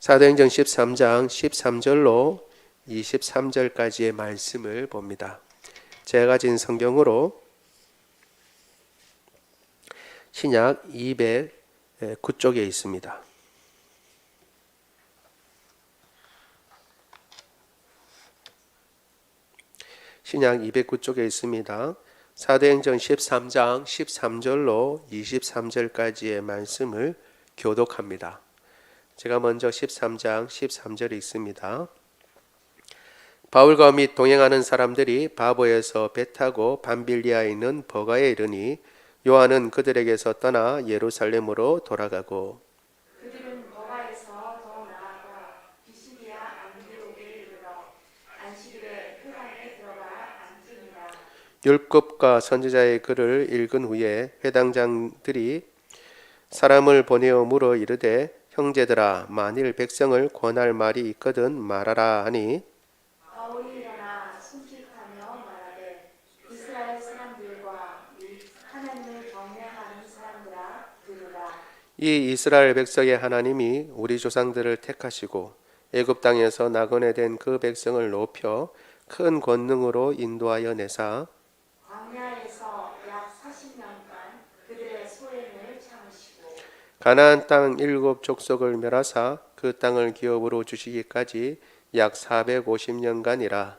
사도행전 13장 13절로 23절까지의 말씀을 봅니다. 제가 가진 성경으로 신약 209쪽에 있습니다. 신약 209쪽에 있습니다. 사도행전 13장 13절로 23절까지의 말씀을 교독합니다. 제가 먼저 13장 13절에 있습니다. 바울과 및 동행하는 사람들이 바보에서 배 타고 밤빌리아에 있는 버가에 이르니 요한은 그들에게서 떠나 예루살렘으로 돌아가고 그들은 버가에서 더 나아가 비시디아 안디옥에 이르러 안식일에 회당에 들어가 앉으니라. 율법과 선지자의 글을 읽은 후에 회당장들이 사람을 보내어 물어 이르되 형제들아 만일 백성을 권할 말이 있거든 말하라 하니 바울이 일어나 숨직하며 말하되 이스라엘 사람들과 및 하나님을 경외하는 사람들아 들으라. 이 이스라엘 백성의 하나님이 우리 조상들을 택하시고 애굽 땅에서 나그네 된 그 백성을 높여 큰 권능으로 인도하여 내사 광야에서 약 40년간 그들의 소행을 참으시고 가나안 땅 7족속을 멸하사 그 땅을 기업으로 주시기까지 약 450년간이라.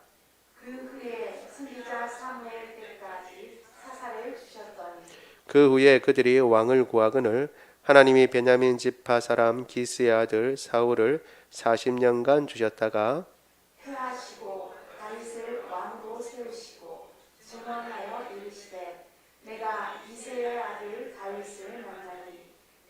그 후에 선지자 사무엘 때까지 사사를 주셨더니 그 후에 그들이 왕을 구하거늘 하나님이 베냐민 지파 사람 기스의 아들 사울을 40년간 주셨다가 회하시고 다윗을 왕으로 세우시고 증언하여 이르시되 내가 이새의 아들 다윗을 만나니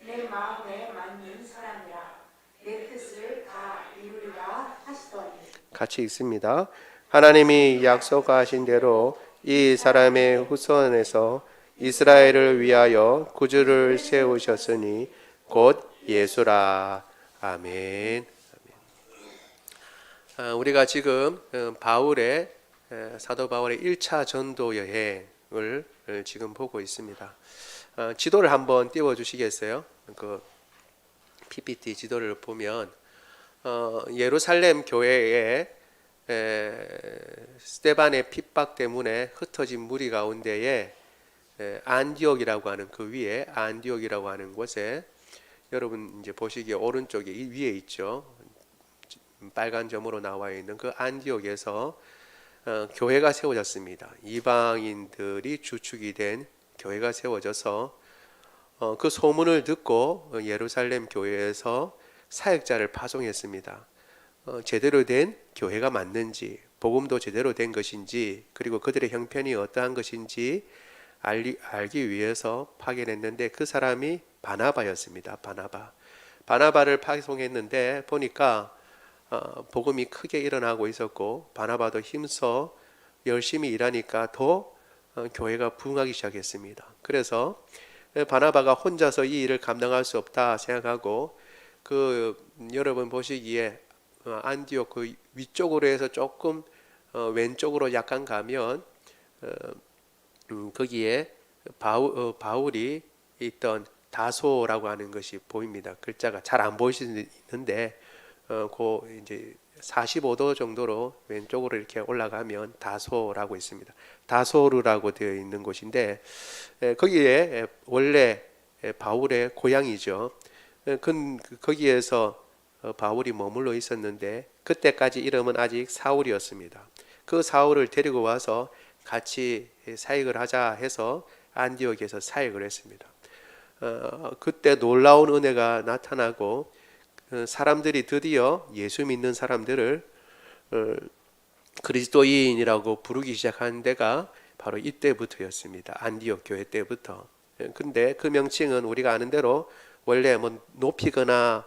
내 마음에 맞는 사람이라 내 뜻을 다 이루리라 하시더니 같이 읽습니다. 하나님이 약속하신 대로 이 사람의 후손에서 이스라엘을 위하여 구주를 세우셨으니 곧 예수라. 아멘. 우리가 지금 사도 바울의 1차 전도 여행을 지금 보고 있습니다. 지도를 한번 띄워 주시겠어요? 그 PPT 지도를 보면 예루살렘 교회에 스데반의 핍박 때문에 흩어진 무리 가운데에 안디옥이라고 하는 그 위에 안디옥이라고 하는 곳에 여러분 이제 보시기에 오른쪽에 이 위에 있죠. 빨간 점으로 나와 있는 그 안디옥에서 교회가 세워졌습니다. 이방인들이 주축이 된 교회가 세워져서 그 소문을 듣고 예루살렘 교회에서 사역자를 파송했습니다. 제대로 된 교회가 맞는지, 복음도 제대로 된 것인지, 그리고 그들의 형편이 어떠한 것인지 알기 위해서 파견했는데 그 사람이 바나바였습니다. 바나바를 파송했는데 보니까 복음이 크게 일어나고 있었고 바나바도 힘써 열심히 일하니까 더 교회가 부흥하기 시작했습니다. 그래서 바나바가 혼자서 이 일을 감당할 수 없다 생각하고 여러분 보시기에 안디옥 그 위쪽으로 해서 조금 왼쪽으로 약간 가면 거기에 바울이 있던 다소라고 하는 것이 보입니다. 글자가 잘 안 보이시는데 그 이제 45도 정도로 왼쪽으로 이렇게 올라가면 다소라고 있습니다. 다소르라고 되어 있는 곳인데 거기에 원래 바울의 고향이죠. 거기에서 바울이 머물러 있었는데 그때까지 이름은 아직 사울이었습니다. 그 사울을 데리고 와서 같이 사역을 하자 해서 안디옥에서 사역을 했습니다. 그때 놀라운 은혜가 나타나고 사람들이 드디어 예수 믿는 사람들을 그리스도인이라고 부르기 시작한 데가 바로 이때부터였습니다. 안디옥 교회 때부터. 근데 그 명칭은 우리가 아는 대로 원래 뭐 높이거나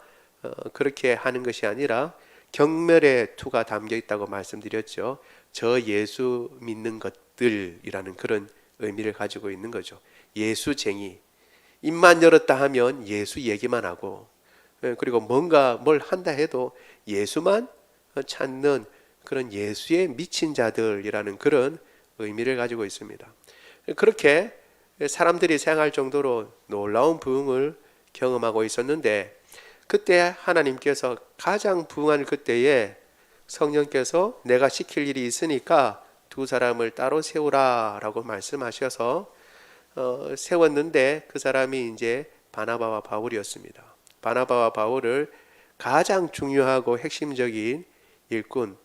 그렇게 하는 것이 아니라 경멸의 투가 담겨 있다고 말씀드렸죠. 저 예수 믿는 것들이라는 그런 의미를 가지고 있는 거죠. 예수쟁이. 입만 열었다 하면 예수 얘기만 하고 그리고 뭔가 뭘 한다 해도 예수만 찾는 그런 예수에 미친 자들이라는 그런 의미를 가지고 있습니다. 그렇게 사람들이 생각할 정도로 놀라운 부흥을 경험하고 있었는데 그때 하나님께서 가장 부흥한 그때에 성령께서 내가 시킬 일이 있으니까 두 사람을 따로 세우라 라고 말씀하셔서 세웠는데 그 사람이 이제 바나바와 바울이었습니다. 바나바와 바울을 가장 중요하고 핵심적인 일꾼,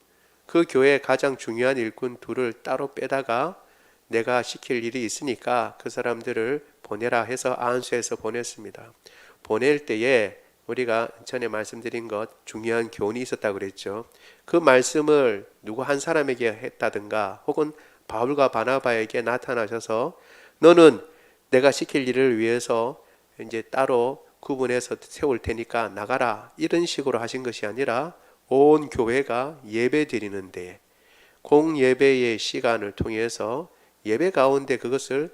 그 교회의 가장 중요한 일꾼 둘을 따로 빼다가 내가 시킬 일이 있으니까 그 사람들을 보내라 해서 안수해서 보냈습니다. 보낼 때에 우리가 전에 말씀드린 것 중요한 교훈이 있었다고 그랬죠. 그 말씀을 누구 한 사람에게 했다든가 혹은 바울과 바나바에게 나타나셔서 너는 내가 시킬 일을 위해서 이제 따로 구분해서 세울 테니까 나가라 이런 식으로 하신 것이 아니라 온 교회가 예배 드리는데 공예배의 시간을 통해서 예배 가운데 그것을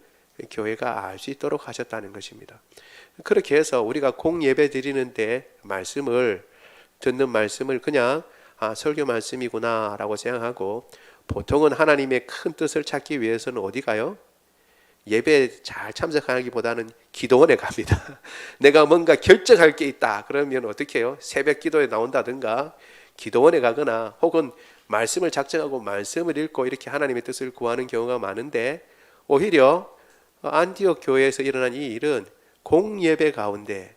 교회가 알 수 있도록 하셨다는 것입니다. 그렇게 해서 우리가 공예배 드리는데 듣는 말씀을 그냥 설교 말씀이구나 라고 생각하고 보통은 하나님의 큰 뜻을 찾기 위해서는 어디 가요? 예배 잘 참석하기보다는 기도원에 갑니다. 내가 뭔가 결정할 게 있다 그러면 어떻게 해요? 새벽 기도에 나온다든가 기도원에 가거나 혹은 말씀을 작정하고 말씀을 읽고 이렇게 하나님의 뜻을 구하는 경우가 많은데 오히려 안디옥 교회에서 일어난 이 일은 공예배 가운데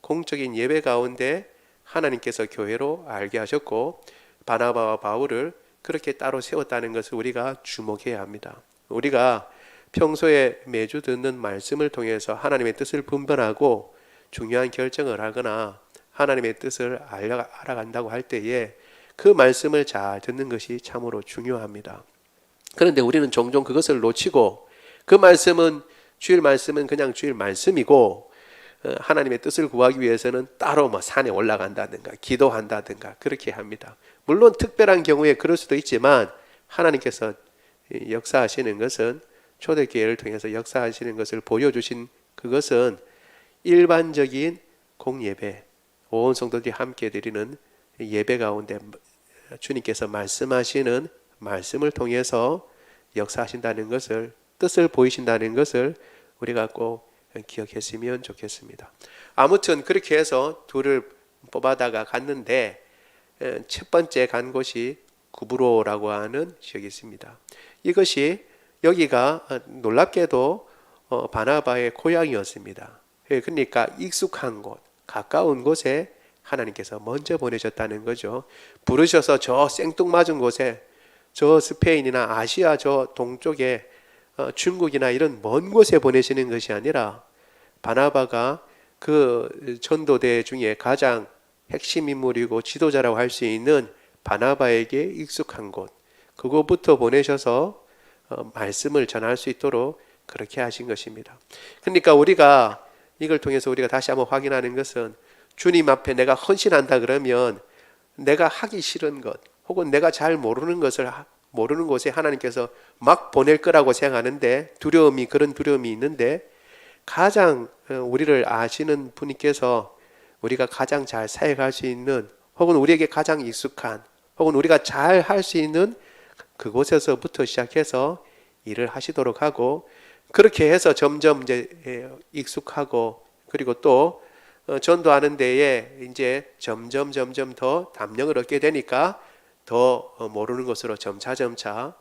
공적인 예배 가운데 하나님께서 교회로 알게 하셨고 바나바와 바울을 그렇게 따로 세웠다는 것을 우리가 주목해야 합니다. 우리가 평소에 매주 듣는 말씀을 통해서 하나님의 뜻을 분별하고 중요한 결정을 하거나 하나님의 뜻을 알아간다고 할 때에 그 말씀을 잘 듣는 것이 참으로 중요합니다. 그런데 우리는 종종 그것을 놓치고 그 말씀은 주일 말씀은 그냥 주일 말씀이고 하나님의 뜻을 구하기 위해서는 따로 산에 올라간다든가 기도한다든가 그렇게 합니다. 물론 특별한 경우에 그럴 수도 있지만 하나님께서 역사하시는 것은 초대교회를 통해서 역사하시는 것을 보여주신 그것은 일반적인 공예배 온 성도들이 함께 드리는 예배 가운데 주님께서 말씀하시는 말씀을 통해서 역사하신다는 것을 뜻을 보이신다는 것을 우리가 꼭 기억했으면 좋겠습니다. 아무튼 그렇게 해서 둘을 뽑아다가 갔는데 첫 번째 간 곳이 구브로라고 하는 지역이 있습니다. 이것이 여기가 놀랍게도 바나바의 고향이었습니다. 그러니까 익숙한 곳, 가까운 곳에 하나님께서 먼저 보내셨다는 거죠. 부르셔서 저 생뚱맞은 곳에 저 스페인이나 아시아 저 동쪽에 중국이나 이런 먼 곳에 보내시는 것이 아니라 바나바가 그 전도대 중에 가장 핵심 인물이고 지도자라고 할 수 있는 바나바에게 익숙한 곳 그곳부터 보내셔서 말씀을 전할 수 있도록 그렇게 하신 것입니다. 그러니까 우리가 이걸 통해서 우리가 다시 한번 확인하는 것은 주님 앞에 내가 헌신한다 그러면 내가 하기 싫은 것 혹은 내가 잘 모르는 것을 모르는 곳에 하나님께서 막 보낼 거라고 생각하는데 그런 두려움이 있는데 가장 우리를 아시는 분께서 우리가 가장 잘 사역할 수 있는 혹은 우리에게 가장 익숙한 혹은 우리가 잘 할 수 있는 그곳에서부터 시작해서 일을 하시도록 하고 그렇게 해서 점점 이제 익숙하고 그리고 또 전도하는 데에 이제 점점 더 담력을 얻게 되니까 더 모르는 것으로 점차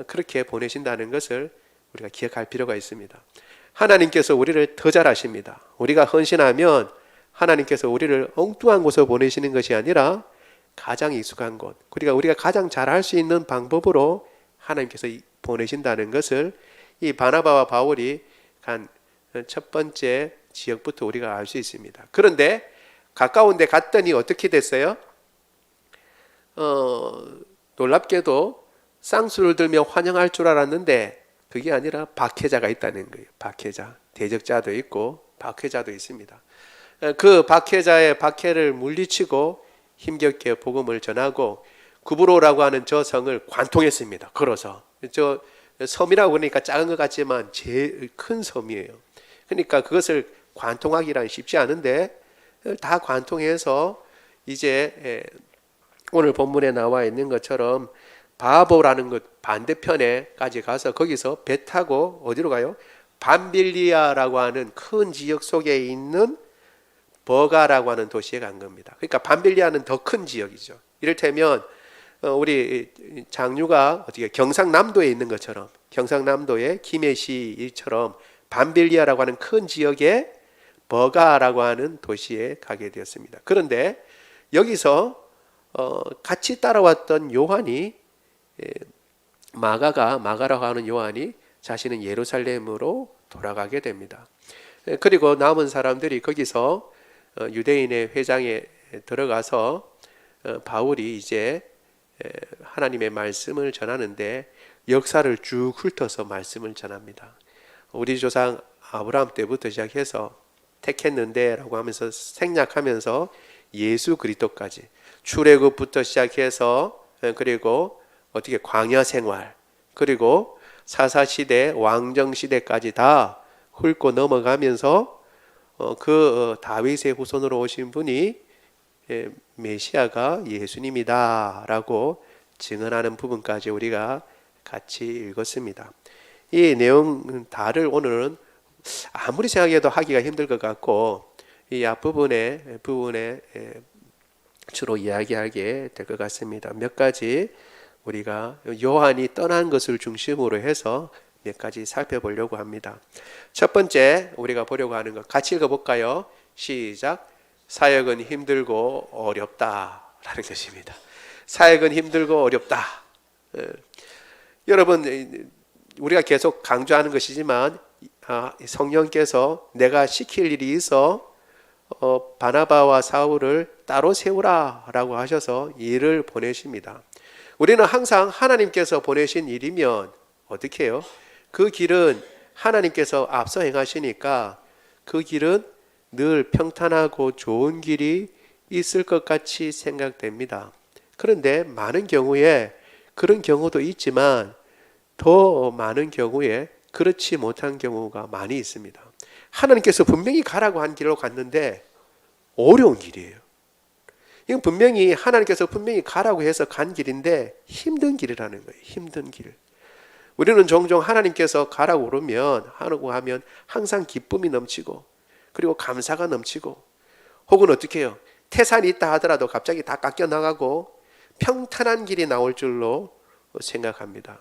그렇게 보내신다는 것을 우리가 기억할 필요가 있습니다. 하나님께서 우리를 더 잘하십니다. 우리가 헌신하면 하나님께서 우리를 엉뚱한 곳으로 보내시는 것이 아니라 가장 익숙한 곳, 그러니까 우리가 가장 잘할 수 있는 방법으로 하나님께서 보내신다는 것을 이 바나바와 바울이 간 첫 번째 지역부터 우리가 알 수 있습니다. 그런데 가까운 데 갔더니 어떻게 됐어요? 놀랍게도 쌍수를 들며 환영할 줄 알았는데 그게 아니라 박해자가 있다는 거예요. 박해자, 대적자도 있고 박해자도 있습니다. 그 박해자의 박해를 물리치고 힘겹게 복음을 전하고 구브로라고 하는 저 성을 관통했습니다. 걸어서 저 섬이라고 그러니까 작은 것 같지만 제일 큰 섬이에요. 그러니까 그것을 관통하기란 쉽지 않은데 다 관통해서 이제 오늘 본문에 나와 있는 것처럼 바보라는 것 반대편에까지 가서 거기서 배 타고 어디로 가요? 밤빌리아라고 하는 큰 지역 속에 있는 버가라고 하는 도시에 간 겁니다. 그러니까 밤빌리아는 더 큰 지역이죠. 이를테면 우리 장류가 어떻게 경상남도에 있는 것처럼, 경상남도의 김해시처럼 밤빌리아라고 하는 큰 지역에 버가라고 하는 도시에 가게 되었습니다. 그런데 여기서 같이 따라왔던 요한이, 마가라고 하는 요한이 자신은 예루살렘으로 돌아가게 됩니다. 그리고 남은 사람들이 거기서 유대인의 회장에 들어가서 바울이 이제 하나님의 말씀을 전하는데 역사를 쭉 훑어서 말씀을 전합니다. 우리 조상 아브라함 때부터 시작해서 택했는데 라고 하면서 생략하면서 예수 그리스도까지, 출애굽부터 시작해서 그리고 어떻게 광야 생활, 그리고 사사시대 왕정시대까지 다 훑고 넘어가면서 그 다윗의 후손으로 오신 분이 메시아가 예수님이다 라고 증언하는 부분까지 우리가 같이 읽었습니다. 이 내용 다를 오늘은 아무리 생각해도 하기가 힘들 것 같고 이 앞부분에 주로 이야기하게 될 것 같습니다. 몇 가지 우리가 요한이 떠난 것을 중심으로 해서 몇 가지 살펴보려고 합니다. 첫 번째 우리가 보려고 하는 것 같이 읽어볼까요? 시작. 사역은 힘들고 어렵다라는 것입니다. 사역은 힘들고 어렵다. 여러분, 우리가 계속 강조하는 것이지만 성령께서 내가 시킬 일이 있어 바나바와 사울을 따로 세우라라고 하셔서 일을 보내십니다. 우리는 항상 하나님께서 보내신 일이면 어떻게 해요? 그 길은 하나님께서 앞서 행하시니까 그 길은 늘 평탄하고 좋은 길이 있을 것 같이 생각됩니다. 그런데 많은 경우에 그런 경우도 있지만 더 많은 경우에 그렇지 못한 경우가 많이 있습니다. 하나님께서 분명히 가라고 한 길로 갔는데 어려운 길이에요. 이건 분명히 하나님께서 분명히 가라고 해서 간 길인데 힘든 길이라는 거예요. 힘든 길. 우리는 종종 하나님께서 가라고 그러면 하라고 하면 항상 기쁨이 넘치고 그리고 감사가 넘치고 혹은 어떻게 해요? 태산이 있다 하더라도 갑자기 다 깎여 나가고 평탄한 길이 나올 줄로 생각합니다.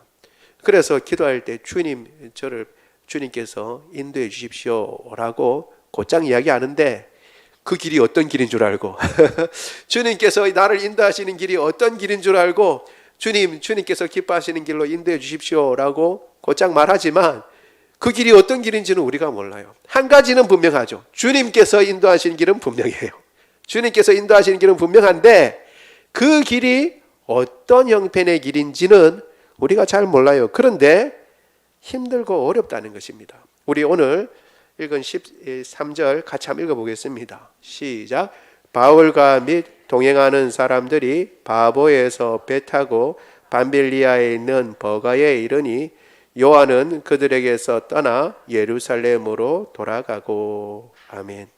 그래서 기도할 때 주님께서 인도해 주십시오라고 곧장 이야기하는데 그 길이 어떤 길인 줄 알고 주님께서 나를 인도하시는 길이 어떤 길인 줄 알고 주님께서 기뻐하시는 길로 인도해 주십시오라고 곧장 말하지만 그 길이 어떤 길인지는 우리가 몰라요. 한 가지는 분명하죠. 주님께서 인도하시는 길은 분명해요. 주님께서 인도하시는 길은 분명한데 그 길이 어떤 형편의 길인지는 우리가 잘 몰라요. 그런데 힘들고 어렵다는 것입니다. 우리 오늘 읽은 13절 같이 한번 읽어보겠습니다. 시작. 바울과 및 동행하는 사람들이 바보에서 배 타고 밤빌리아에 있는 버가에 이르니 요한은 그들에게서 떠나 예루살렘으로 돌아가고. 아멘.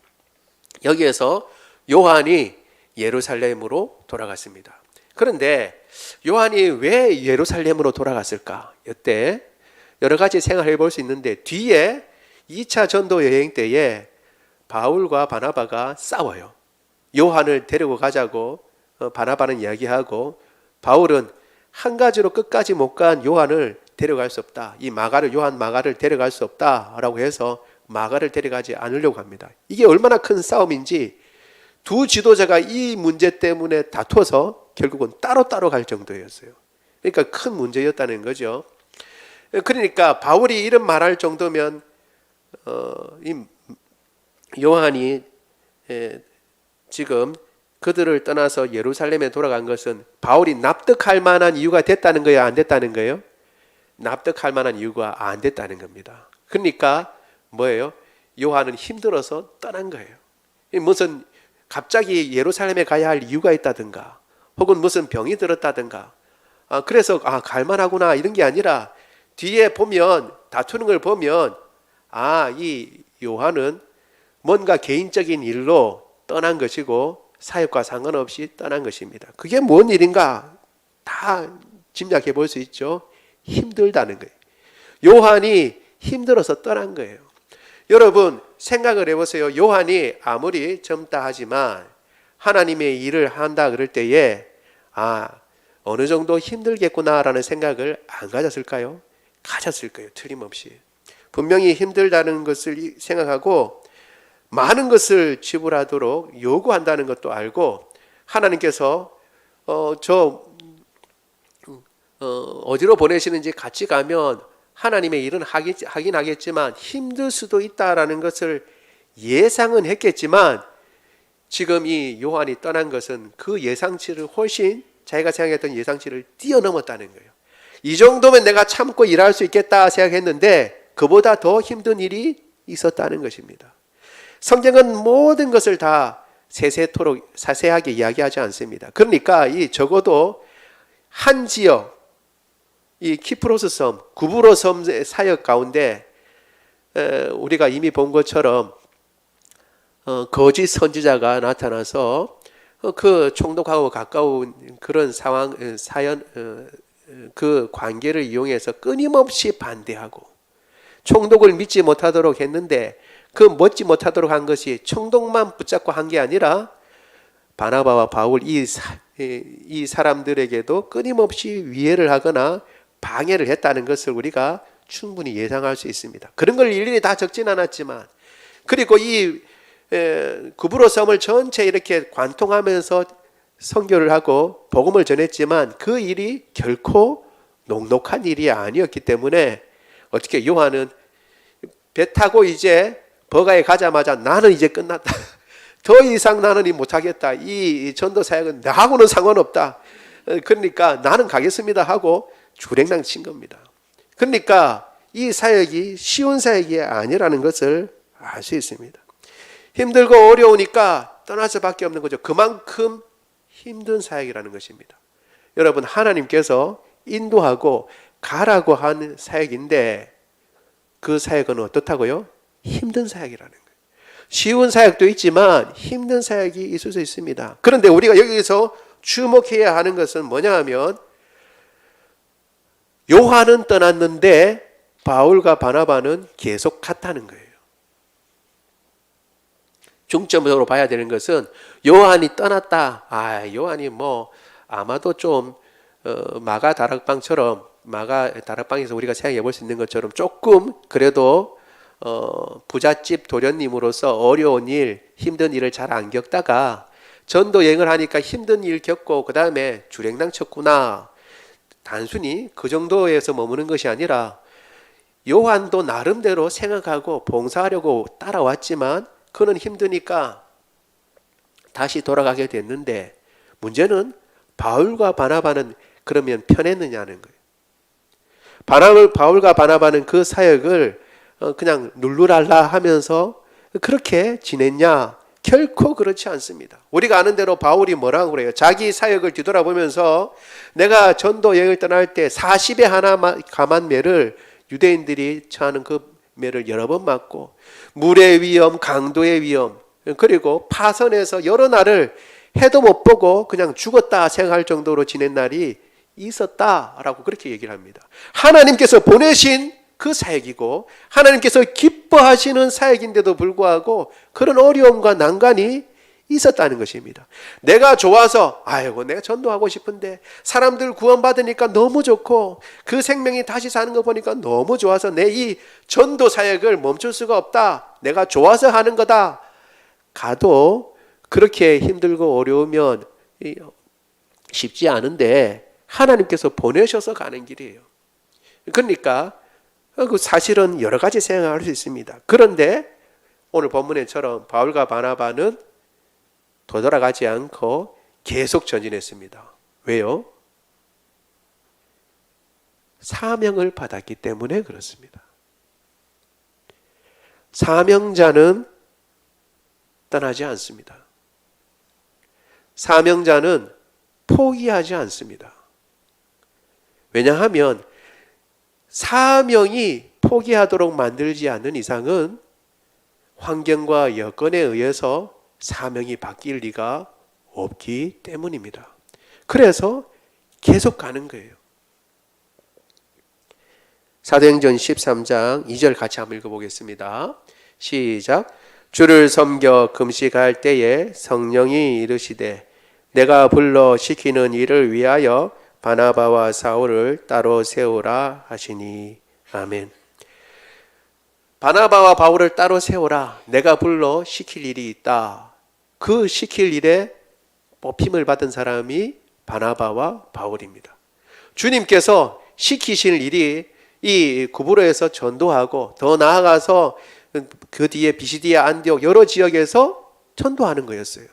여기에서 요한이 예루살렘으로 돌아갔습니다. 그런데 요한이 왜 예루살렘으로 돌아갔을까? 이때 여러 가지 생각해 볼 수 있는데 뒤에 2차 전도 여행 때에 바울과 바나바가 싸워요. 요한을 데리고 가자고 바나바는 이야기하고 바울은 한 가지로 끝까지 못 간 요한을 데려갈 수 없다. 이 요한 마가를 데려갈 수 없다라고 해서 마가를 데려가지 않으려고 합니다. 이게 얼마나 큰 싸움인지 두 지도자가 이 문제 때문에 다투어서 결국은 따로따로 갈 정도였어요. 그러니까 큰 문제였다는 거죠. 그러니까 바울이 이런 말할 정도면 이 요한이 지금 그들을 떠나서 예루살렘에 돌아간 것은 바울이 납득할 만한 이유가 됐다는 거예요? 안 됐다는 거예요? 납득할 만한 이유가 안 됐다는 겁니다. 그러니까 뭐예요? 요한은 힘들어서 떠난 거예요. 무슨 갑자기 예루살렘에 가야 할 이유가 있다든가 혹은 무슨 병이 들었다든가 그래서 갈만하구나 이런 게 아니라 뒤에 보면 다투는 걸 보면 이 요한은 뭔가 개인적인 일로 떠난 것이고 사역과 상관없이 떠난 것입니다. 그게 뭔 일인가 다 짐작해 볼 수 있죠. 힘들다는 거예요. 요한이 힘들어서 떠난 거예요. 여러분 생각을 해보세요. 요한이 아무리 젊다 하지만 하나님의 일을 한다 그럴 때에 어느 정도 힘들겠구나라는 생각을 안 가졌을까요? 가졌을 거예요. 틀림없이. 분명히 힘들다는 것을 생각하고 많은 것을 지불하도록 요구한다는 것도 알고 하나님께서 어디로 보내시는지 같이 가면 하나님의 일은 하긴 하겠지만 힘들 수도 있다라는 것을 예상은 했겠지만 지금 이 요한이 떠난 것은 그 예상치를 훨씬 자기가 생각했던 예상치를 뛰어넘었다는 거예요. 이 정도면 내가 참고 일할 수 있겠다 생각했는데 그보다 더 힘든 일이 있었다는 것입니다. 성경은 모든 것을 다 세세토록 자세하게 이야기하지 않습니다. 그러니까 이 적어도 한 지역, 이 키프로스 섬, 구브로 섬 사역 가운데 우리가 이미 본 것처럼 거짓 선지자가 나타나서 그 총독하고 가까운 그런 사연, 그 관계를 이용해서 끊임없이 반대하고 총독을 믿지 못하도록 했는데 그 믿지 못하도록 한 것이 총독만 붙잡고 한 게 아니라 바나바와 바울 이 사람들에게도 끊임없이 위해를 하거나 방해를 했다는 것을 우리가 충분히 예상할 수 있습니다. 그런 걸 일일이 다 적진 않았지만 그리고 이 구브로 섬을 전체 이렇게 관통하면서 선교를 하고 복음을 전했지만 그 일이 결코 녹록한 일이 아니었기 때문에 어떻게 요한은 배 타고 이제 버가에 가자마자 나는 이제 끝났다. 더 이상 나는 못하겠다. 이 전도 사역은 나하고는 상관없다. 그러니까 나는 가겠습니다 하고 주랭랑 친 겁니다. 그러니까 이 사역이 쉬운 사역이 아니라는 것을 알 수 있습니다. 힘들고 어려우니까 떠날 수밖에 없는 거죠. 그만큼 힘든 사역이라는 것입니다. 여러분 하나님께서 인도하고 가라고 하는 사역인데 그 사역은 어떻다고요? 힘든 사역이라는 거예요. 쉬운 사역도 있지만 힘든 사역이 있을 수 있습니다. 그런데 우리가 여기서 주목해야 하는 것은 뭐냐 하면 요한은 떠났는데 바울과 바나바는 계속 갔다는 거예요. 중점으로 봐야 되는 것은 요한이 떠났다. 요한이 아마도 좀 마가 다락방에서 우리가 생각해 볼 수 있는 것처럼 조금 그래도 부잣집 도련님으로서 어려운 일, 힘든 일을 잘 안 겪다가 전도 여행을 하니까 힘든 일 겪고 그 다음에 주랭랑 쳤구나. 단순히 그 정도에서 머무는 것이 아니라 요한도 나름대로 생각하고 봉사하려고 따라왔지만 그는 힘드니까 다시 돌아가게 됐는데 문제는 바울과 바나바는 그러면 편했느냐는 거예요. 바울과 바나바는 그 사역을 그냥 룰루랄라 하면서 그렇게 지냈냐? 결코 그렇지 않습니다. 우리가 아는 대로 바울이 뭐라고 그래요? 자기 사역을 뒤돌아보면서 내가 전도 여행을 떠날 때 40에 하나 감한 매를 유대인들이 처하는 그 매를 여러 번 맞고 물의 위험, 강도의 위험 그리고 파선에서 여러 날을 해도 못 보고 그냥 죽었다 생각할 정도로 지낸 날이 있었다라고 그렇게 얘기를 합니다. 하나님께서 보내신 그 사역이고 하나님께서 기뻐하시는 사역인데도 불구하고 그런 어려움과 난관이 있었다는 것입니다. 내가 좋아서 내가 전도하고 싶은데 사람들 구원받으니까 너무 좋고 그 생명이 다시 사는 거 보니까 너무 좋아서 내 이 전도 사역을 멈출 수가 없다. 내가 좋아서 하는 거다. 가도 그렇게 힘들고 어려우면 쉽지 않은데 하나님께서 보내셔서 가는 길이에요. 그러니까 그 사실은 여러 가지 생각할 수 있습니다. 그런데 오늘 본문에처럼 바울과 바나바는 되돌아가지 않고 계속 전진했습니다. 왜요? 사명을 받았기 때문에 그렇습니다. 사명자는 떠나지 않습니다. 사명자는 포기하지 않습니다. 왜냐하면 사명이 포기하도록 만들지 않는 이상은 환경과 여건에 의해서 사명이 바뀔 리가 없기 때문입니다. 그래서 계속 가는 거예요. 사도행전 13장 2절 같이 한번 읽어보겠습니다. 시작. 주를 섬겨 금식할 때에 성령이 이르시되 내가 불러 시키는 일을 위하여 바나바와 사울을 따로 세우라 하시니. 아멘. 바나바와 바울을 따로 세우라. 내가 불러 시킬 일이 있다. 그 시킬 일에 뽑힘을 받은 사람이 바나바와 바울입니다. 주님께서 시키실 일이 이 구브로에서 전도하고 더 나아가서 그 뒤에 비시디아, 안디옥 여러 지역에서 전도하는 거였어요.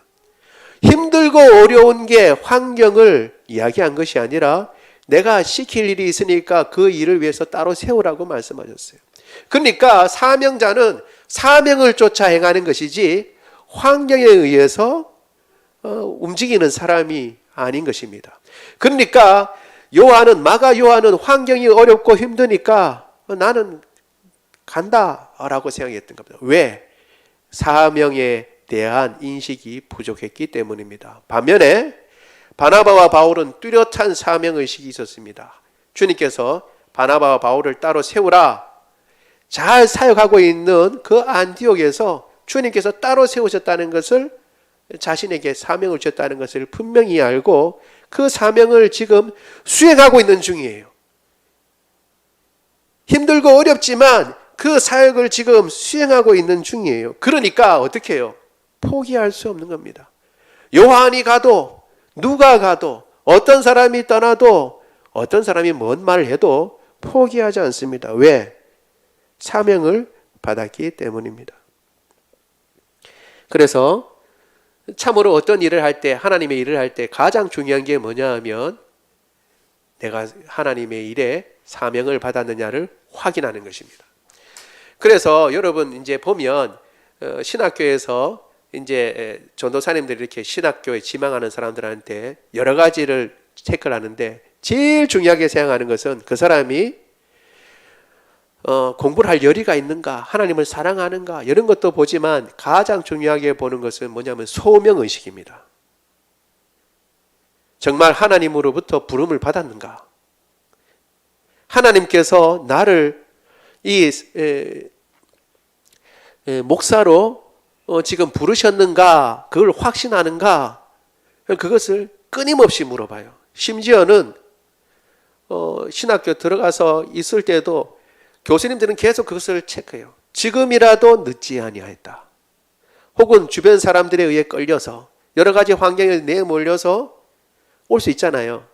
힘들고 어려운 게 환경을 이야기한 것이 아니라 내가 시킬 일이 있으니까 그 일을 위해서 따로 세우라고 말씀하셨어요. 그러니까 사명자는 사명을 쫓아 행하는 것이지 환경에 의해서 움직이는 사람이 아닌 것입니다. 그러니까 마가 요한은 환경이 어렵고 힘드니까 나는 간다라고 생각했던 겁니다. 왜? 사명에 대한 인식이 부족했기 때문입니다. 반면에 바나바와 바울은 뚜렷한 사명의식이 있었습니다. 주님께서 바나바와 바울을 따로 세우라. 잘 사역하고 있는 그 안디옥에서 주님께서 따로 세우셨다는 것을, 자신에게 사명을 주셨다는 것을 분명히 알고 그 사명을 지금 수행하고 있는 중이에요. 힘들고 어렵지만 그 사역을 지금 수행하고 있는 중이에요. 그러니까 어떻게 해요? 포기할 수 없는 겁니다. 요한이 가도 누가 가도 어떤 사람이 떠나도 어떤 사람이 뭔 말을 해도 포기하지 않습니다. 왜? 사명을 받았기 때문입니다. 그래서 참으로 어떤 일을 할 때, 하나님의 일을 할 때 가장 중요한 게 뭐냐 하면 내가 하나님의 일에 사명을 받았느냐를 확인하는 것입니다. 그래서 여러분 이제 보면 신학교에서 이제 전도사님들이 이렇게 신학교에 지망하는 사람들한테 여러 가지를 체크를 하는데 제일 중요하게 생각하는 것은 그 사람이 공부를 할 열의가 있는가, 하나님을 사랑하는가 이런 것도 보지만 가장 중요하게 보는 것은 뭐냐면 소명의식입니다. 정말 하나님으로부터 부름을 받았는가, 하나님께서 나를 이 목사로 지금 부르셨는가, 그걸 확신하는가, 그것을 끊임없이 물어봐요. 심지어는 신학교 들어가서 있을 때도 교수님들은 계속 그것을 체크해요. 지금이라도 늦지 아니하였다. 혹은 주변 사람들에 의해 끌려서 여러 가지 환경에 내몰려서 올 수 있잖아요.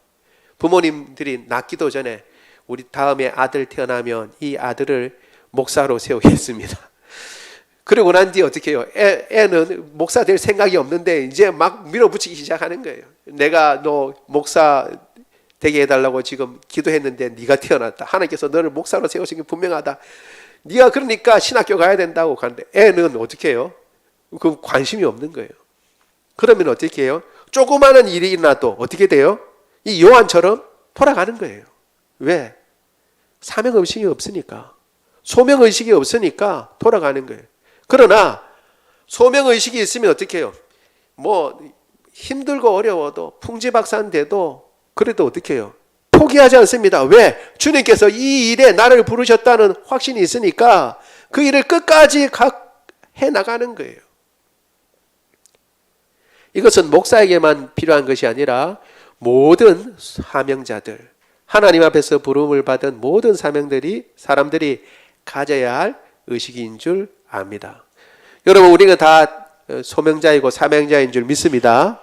부모님들이 낳기도 전에 우리 다음에 아들 태어나면 이 아들을 목사로 세우겠습니다. 그러고 난 뒤에 어떻게 해요? 애는 목사 될 생각이 없는데 이제 막 밀어붙이기 시작하는 거예요. 내가 너 목사 되게 해달라고 지금 기도했는데 네가 태어났다. 하나님께서 너를 목사로 세우신 게 분명하다. 네가 그러니까 신학교 가야 된다고 가는데 애는 어떻게 해요? 그 관심이 없는 거예요. 그러면 어떻게 해요? 조그마한 일이 일어나도 어떻게 돼요? 이 요한처럼 돌아가는 거예요. 왜? 사명의식이 없으니까, 소명의식이 없으니까 돌아가는 거예요. 그러나 소명의식이 있으면 어떻게 해요? 뭐 힘들고 어려워도 풍지박산돼도 그래도 어떻게 해요? 포기하지 않습니다. 왜? 주님께서 이 일에 나를 부르셨다는 확신이 있으니까 그 일을 끝까지 해나가는 거예요. 이것은 목사에게만 필요한 것이 아니라 모든 사명자들, 하나님 앞에서 부름을 받은 모든 사람들이 가져야 할 의식인 줄 압니다. 여러분, 우리가 다 소명자이고 사명자인 줄 믿습니다.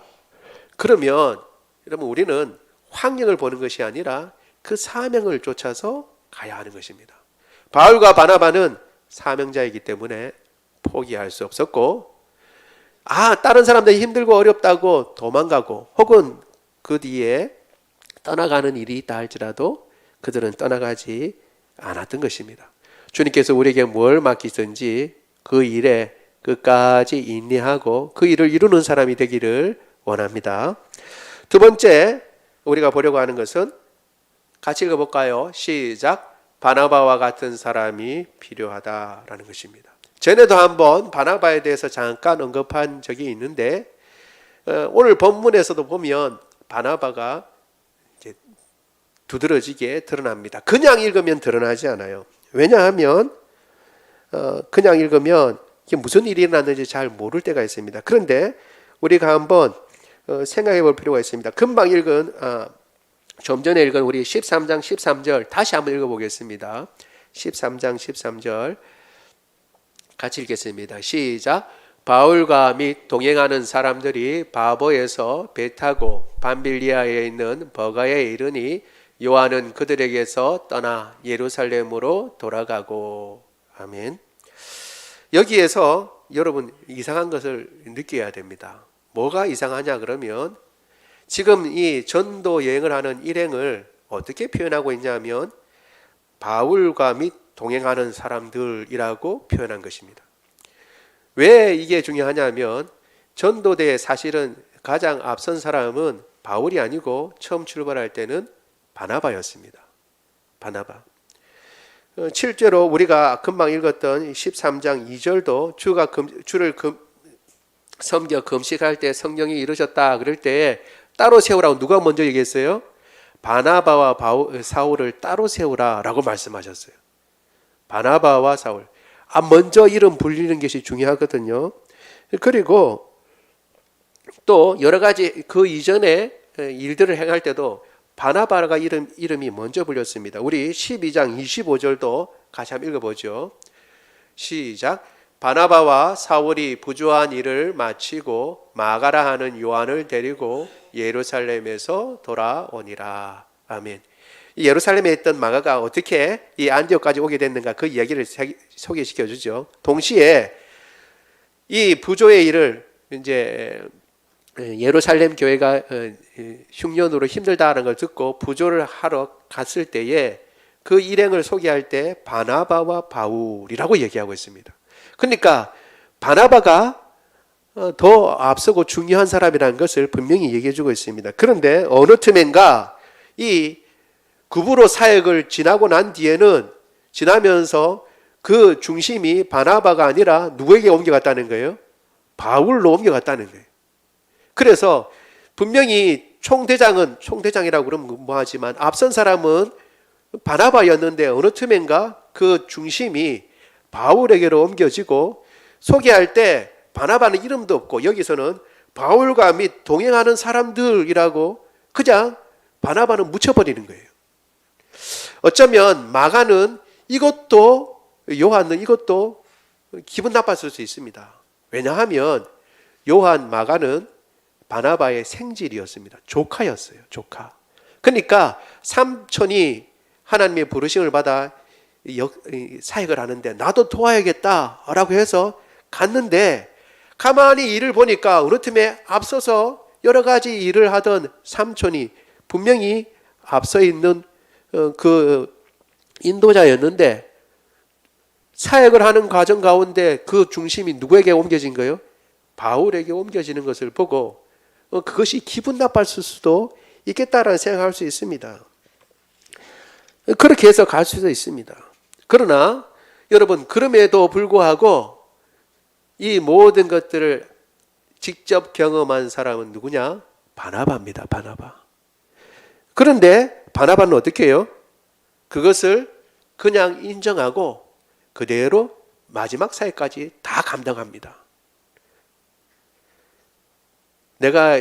그러면 여러분, 우리는 환경을 보는 것이 아니라 그 사명을 쫓아서 가야 하는 것입니다. 바울과 바나바는 사명자이기 때문에 포기할 수 없었고, 다른 사람들이 힘들고 어렵다고 도망가고 혹은 그 뒤에 떠나가는 일이 있다 할지라도 그들은 떠나가지 않았던 것입니다. 주님께서 우리에게 뭘 맡기든지 그 일에 끝까지 인내하고 그 일을 이루는 사람이 되기를 원합니다. 두 번째 우리가 보려고 하는 것은, 같이 읽어볼까요? 시작. 바나바와 같은 사람이 필요하다라는 것입니다. 전에도 한번 바나바에 대해서 잠깐 언급한 적이 있는데 오늘 본문에서도 보면 바나바가 이제 두드러지게 드러납니다. 그냥 읽으면 드러나지 않아요. 왜냐하면 그냥 읽으면 이게 무슨 일이 일어났는지 잘 모를 때가 있습니다. 그런데 우리가 한번 생각해 볼 필요가 있습니다. 금방 읽은 좀 전에 읽은 우리 13장 13절 다시 한번 읽어보겠습니다. 13장 13절 같이 읽겠습니다. 시작. 바울과 및 동행하는 사람들이 바보에서 배 타고 밤빌리아에 있는 버가에 이르니 요한은 그들에게서 떠나 예루살렘으로 돌아가고. 아멘. 여기에서 여러분 이상한 것을 느껴야 됩니다. 뭐가 이상하냐 그러면 지금 이 전도 여행을 하는 일행을 어떻게 표현하고 있냐면 바울과 및 동행하는 사람들이라고 표현한 것입니다. 왜 이게 중요하냐면 전도대에 사실은 가장 앞선 사람은 바울이 아니고 처음 출발할 때는 바나바였습니다. 바나바. 실제로 우리가 금방 읽었던 13장 2절도 주를 섬겨 금식할 때 성령이 이르셨다 그럴 때 따로 세우라고 누가 먼저 얘기했어요? 바나바와 사울을 따로 세우라 라고 말씀하셨어요. 바나바와 사울. 먼저 이름 불리는 것이 중요하거든요. 그리고 또 여러 가지 그 이전에 일들을 행할 때도 바나바가 이름이 먼저 불렸습니다. 우리 12장 25절도 같이 한번 읽어보죠. 시작. 바나바와 사울이 부조한 일을 마치고 마가라 하는 요한을 데리고 예루살렘에서 돌아오니라. 아멘. 이 예루살렘에 있던 마가가 어떻게 이 안디옥까지 오게 됐는가 그 이야기를 소개시켜 주죠. 동시에 이 부조의 일을 이제 예루살렘 교회가 흉년으로 힘들다는 걸 듣고 부조를 하러 갔을 때에 그 일행을 소개할 때 바나바와 바울이라고 얘기하고 있습니다. 그러니까 바나바가 더 앞서고 중요한 사람이라는 것을 분명히 얘기해 주고 있습니다. 그런데 어느 틈엔가 이 구브로 사역을 지나고 난 뒤에는 지나면서 그 중심이 바나바가 아니라 누구에게 옮겨갔다는 거예요? 바울로 옮겨갔다는 거예요. 그래서 분명히 총대장이라고 그러면 뭐하지만 앞선 사람은 바나바였는데 어느 틈엔가 그 중심이 바울에게로 옮겨지고 소개할 때 바나바는 이름도 없고 여기서는 바울과 및 동행하는 사람들이라고 그냥 바나바는 묻혀버리는 거예요. 어쩌면 마가는 요한은 이것도 기분 나빴을 수 있습니다. 왜냐하면 요한 마가는 바나바의 생질이었습니다. 조카였어요. 조카. 그러니까 삼촌이 하나님의 부르심을 받아 사역을 하는데 나도 도와야겠다라고 해서 갔는데 가만히 일을 보니까 어느 틈에 앞서서 여러 가지 일을 하던 삼촌이 분명히 앞서 있는 그 인도자였는데 사역을 하는 과정 가운데 그 중심이 누구에게 옮겨진 거예요? 바울에게 옮겨지는 것을 보고 그것이 기분 나빴을 수도 있겠다라는 생각할 수 있습니다. 그렇게 해서 갈 수도 있습니다. 그러나 여러분 그럼에도 불구하고 이 모든 것들을 직접 경험한 사람은 누구냐? 바나바입니다. 바나바. 그런데 바나바는 어떻게 해요? 그것을 그냥 인정하고 그대로 마지막 사역까지 다 감당합니다. 내가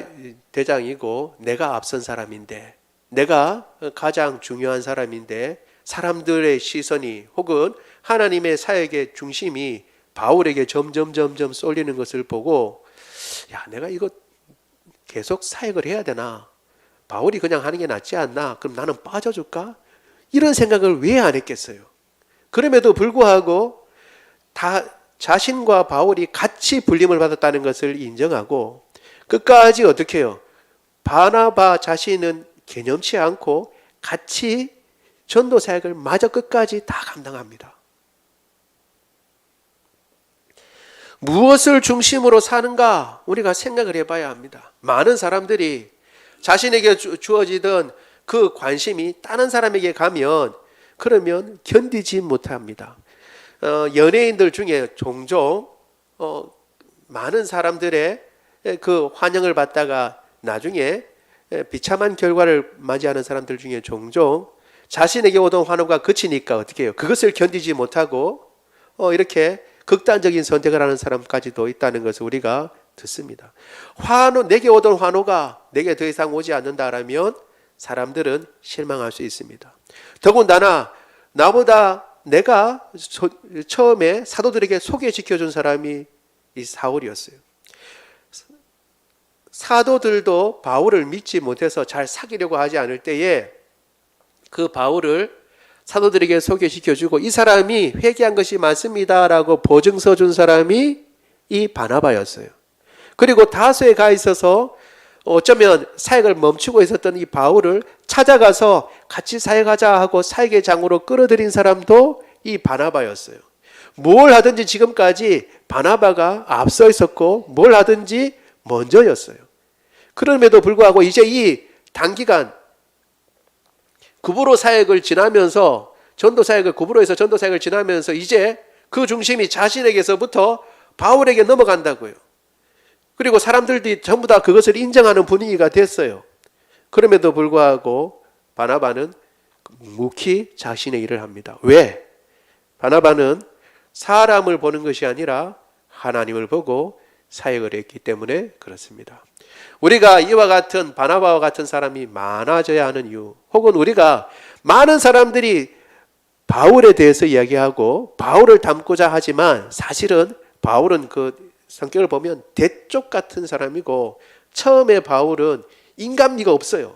대장이고 내가 앞선 사람인데 내가 가장 중요한 사람인데 사람들의 시선이 혹은 하나님의 사역의 중심이 바울에게 점점 쏠리는 것을 보고 내가 이거 계속 사역을 해야 되나? 바울이 그냥 하는 게 낫지 않나? 그럼 나는 빠져줄까? 이런 생각을 왜 안 했겠어요? 그럼에도 불구하고 다 자신과 바울이 같이 불림을 받았다는 것을 인정하고 끝까지 어떻게 해요? 바나바 자신은 개념치 않고 같이 전도 사역을 마저 끝까지 다 감당합니다. 무엇을 중심으로 사는가 우리가 생각을 해봐야 합니다. 많은 사람들이 자신에게 주어지던 그 관심이 다른 사람에게 가면 그러면 견디지 못합니다. 연예인들 중에 종종 많은 사람들의 그 환영을 받다가 나중에 비참한 결과를 맞이하는 사람들 중에 종종 자신에게 오던 환호가 그치니까 어떻게 해요? 그것을 견디지 못하고 이렇게 극단적인 선택을 하는 사람까지도 있다는 것을 우리가 듣습니다. 내게 오던 환호가 내게 더 이상 오지 않는다라면 사람들은 실망할 수 있습니다. 더군다나 나보다 내가 처음에 사도들에게 소개시켜준 사람이 이 사울이었어요. 사도들도 바울을 믿지 못해서 잘 사귀려고 하지 않을 때에 그 바울을 사도들에게 소개시켜주고 이 사람이 회개한 것이 맞습니다라고 보증서 준 사람이 이 바나바였어요. 그리고 다소에 가 있어서 어쩌면 사역을 멈추고 있었던 이 바울을 찾아가서 같이 사역하자 하고 사역의 장으로 끌어들인 사람도 이 바나바였어요. 뭘 하든지 지금까지 바나바가 앞서 있었고 뭘 하든지 먼저였어요. 그럼에도 불구하고 이제 이 단기간 구브로 사역을 지나면서 전도 사역을 구브로에서 전도 사역을 지나면서 이제 그 중심이 자신에게서부터 바울에게 넘어간다고요. 그리고 사람들이 전부 다 그것을 인정하는 분위기가 됐어요. 그럼에도 불구하고 바나바는 묵히 자신의 일을 합니다. 왜? 바나바는 사람을 보는 것이 아니라 하나님을 보고 사역을 했기 때문에 그렇습니다. 우리가 이와 같은 바나바와 같은 사람이 많아져야 하는 이유, 혹은 우리가 많은 사람들이 바울에 대해서 이야기하고 바울을 닮고자 하지만 사실은 바울은 그 성격을 보면 대쪽 같은 사람이고 처음에 바울은 인간미가 없어요.